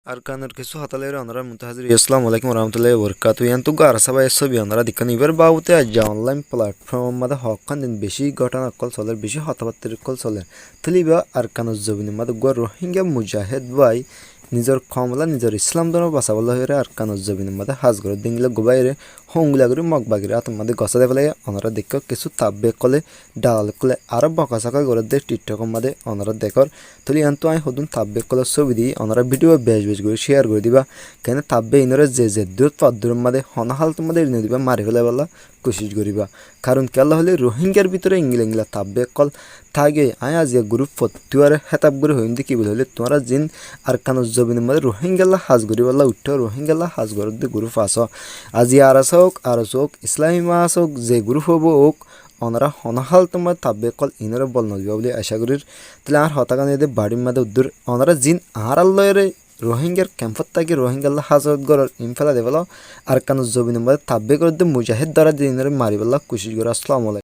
Arkanır kesu hataları onlara muntahazir. Assalamu alaikum warahmatullahi wabarakatuh. Yantu gar sabah esobi onlara dikkan iber bağute ajja online platformada haqqan din beshi ঘটনা call চলে বেশি হতাবাত্তির call চলে তলিবা আরকানুজ জবিনের মধ্যে গর রোহিঙ্গা মুজাহিদ ভাই নিজের কমলা নিজের ইসলাম ধর্ম বাঁচাবলে হয়ে আরকানুজ জবিনের মধ্যে হাজ করে দিনগুলো গোবাইরে হংগুলা করে মগবাগিরে আতমাদে গছা দেবে ওনারা দেখ কিছু তাব্বে কলে ডাল কলে আরো বকা চাকা করে দে টিকটকের মধ্যে ওনারা দেখর তলি আনতো আমি হদুন তাব্বে কলে ছবি দিই ওনারা ভিডিও বেশ বেশ করে শেয়ার করে দিবা কেন তাব্বে ইনরে যে দূর তদ্দূর মধ্যে হনাহাল তোমাদের এনে দিবা মারি ফেলে বলা কোশিশ করিবা কারণ কেলা হলে রোহিঙ্গার ভিতরে ইংলা তাব্বে কল থাকে আয় আজিয়া গ্রুপ ফতুয়ারে হেতাব করে হইন দি কি বলে হলে তোমরা জিন আর কানুজ জবিনের মধ্যে রোহিঙ্গাল্লা হাজ করিবাল্লা উঠ্ঠ রোহিঙ্গাল্লা হাজ করে দি গ্রুপ আস আজি আর হোক ইসলামী মাস হোক যে গ্রুপ হব হোক ওনারা হনাহাল তোমার তাব্বে কল ইনরে বল নদিবা বলে আশা করির তাহলে আর হতাগান এদের বাড়ির মধ্যে উদ্দুর ওনারা জিন আর আল্লাহরে রোহিঙ্গার ক্যাম্পত থাকি রোহিঙ্গাল্লা হাজত গড় ইনফেলা দেবল আর কানুজ জবিনের মধ্যে তাব্বে করে মুজাহিদ দ্বারা দিনের মারিবাল্লা কোশিশ করে আসসালামু আলাইকুম।